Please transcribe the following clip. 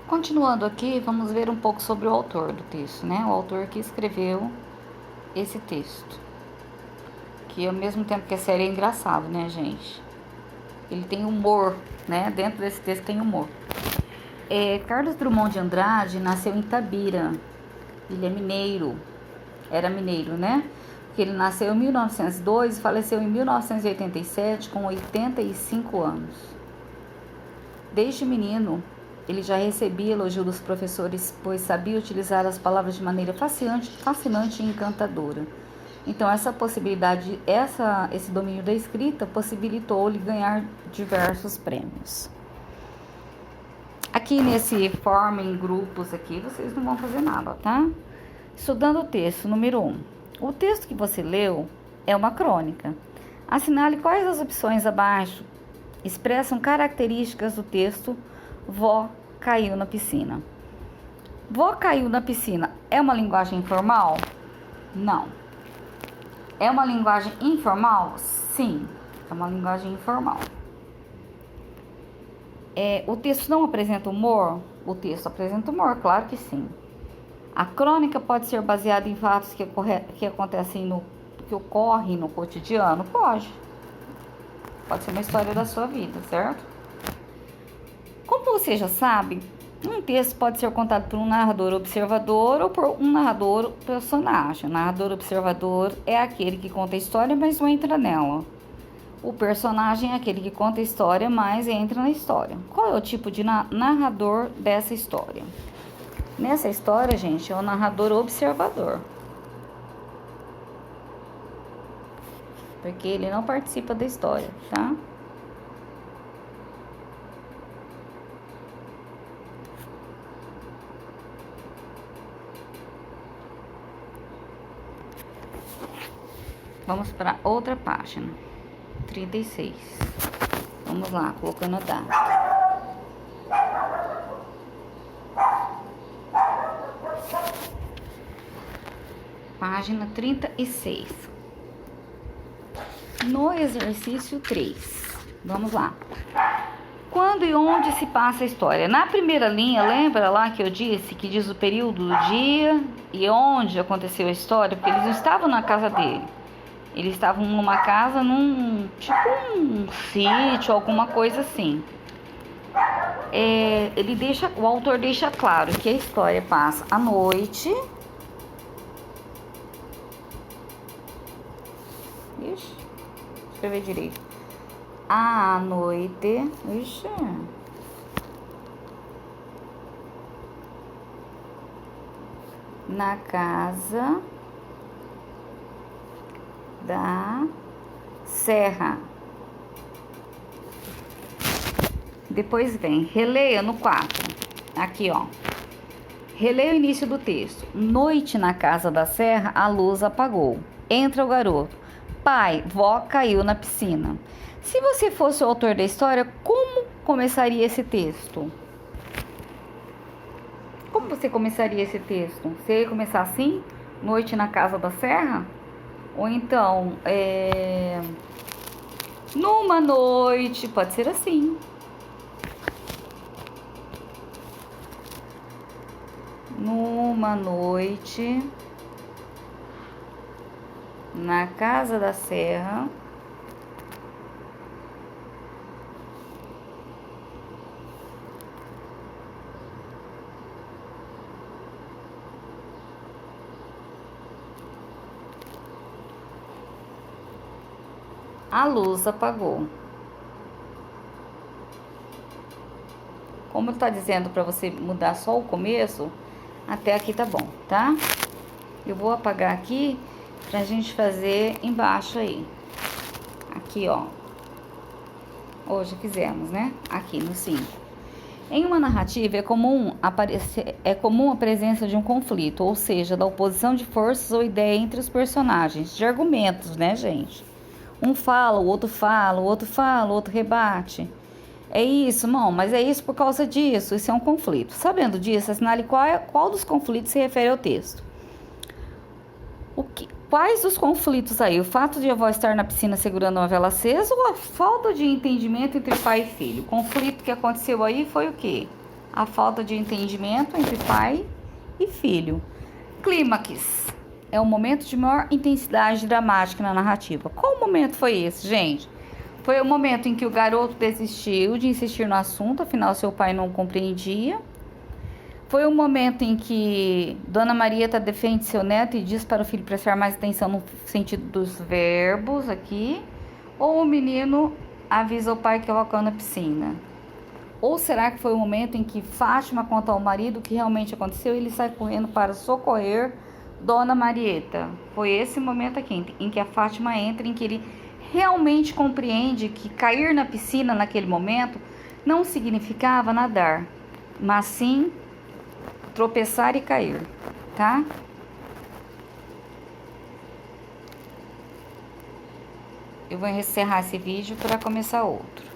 Continuando aqui, vamos ver um pouco sobre o autor do texto, né? O autor que escreveu esse texto. Que ao mesmo tempo que a série é engraçado, né, gente? Ele tem humor, né? Dentro desse texto tem humor. Carlos Drummond de Andrade nasceu em Itabira. Ele é mineiro. Era mineiro, né? Porque ele nasceu em 1902 e faleceu em 1987 com 85 anos. Desde menino, ele já recebia elogio dos professores, pois sabia utilizar as palavras de maneira fascinante e encantadora. Então, essa possibilidade, esse domínio da escrita possibilitou-lhe ganhar diversos prêmios. Aqui nesse formem grupos aqui, vocês não vão fazer nada, tá? Estudando o texto, número 1. O texto que você leu é uma crônica. Assinale quais as opções abaixo expressam características do texto Vó caiu na piscina. Vó caiu na piscina é uma linguagem informal? Não. É uma linguagem informal? Sim, é uma linguagem informal. O texto não apresenta humor? O texto apresenta humor, claro que sim. A crônica pode ser baseada em fatos que acontecem que ocorrem no cotidiano? Pode. Pode ser uma história da sua vida, certo? Como você já sabe, um texto pode ser contado por um narrador observador ou por um narrador personagem. O narrador observador é aquele que conta a história, mas não entra nela. O personagem é aquele que conta a história, mas entra na história. Qual é o tipo de narrador dessa história? Nessa história, gente, é o narrador observador. Porque ele não participa da história, tá? Vamos para outra página, 36. Vamos lá, colocando a data. Página 36. No exercício 3. Vamos lá. Quando e onde se passa a história? Na primeira linha, lembra lá que eu disse que diz o período do dia e onde aconteceu a história? Porque eles não estavam na casa dele. Eles estavam numa casa, tipo um sítio, alguma coisa assim. O autor deixa claro que a história passa à noite. Ixi, escrever direito. À noite. Ixi. Na casa da Serra. Depois vem, releia no 4. Aqui, ó. Releia o início do texto. Noite na casa da Serra, a luz apagou. Entra o garoto. Pai, vó caiu na piscina. Se você fosse o autor da história, como começaria esse texto? Como você começaria esse texto? Você ia começar assim? Noite na casa da Serra? Ou então, numa noite, pode ser assim. Numa noite, na casa da Serra, a luz apagou. Como está dizendo para você mudar só o começo, até aqui tá bom, tá? Eu vou apagar aqui pra gente fazer embaixo aí. Aqui, ó. Hoje fizemos, né? Aqui no 5. Em uma narrativa é comum a presença de um conflito, ou seja, da oposição de forças ou ideia entre os personagens, de argumentos, né, gente? Um fala, o outro fala, o outro fala, o outro rebate. É isso, não, mas é isso por causa disso. Isso é um conflito. Sabendo disso, assinale qual dos conflitos se refere ao texto. Quais dos conflitos aí? O fato de a avó estar na piscina segurando uma vela acesa ou a falta de entendimento entre pai e filho? O conflito que aconteceu aí foi o quê? a falta de entendimento entre pai e filho. Clímax é o momento de maior intensidade dramática na narrativa. Qual momento foi esse, gente? Foi o momento em que o garoto desistiu de insistir no assunto, afinal seu pai não compreendia. Foi o momento em que Dona Marieta defende seu neto e diz para o filho prestar mais atenção no sentido dos verbos aqui. Ou o menino avisa o pai que colocou na piscina. Ou será que foi o momento em que Fátima conta ao marido o que realmente aconteceu e ele sai correndo para socorrer Dona Marieta? Foi esse momento aqui em que a Fátima entra, em que ele realmente compreende que cair na piscina naquele momento não significava nadar, mas sim tropeçar e cair, tá? Eu vou encerrar esse vídeo para começar outro.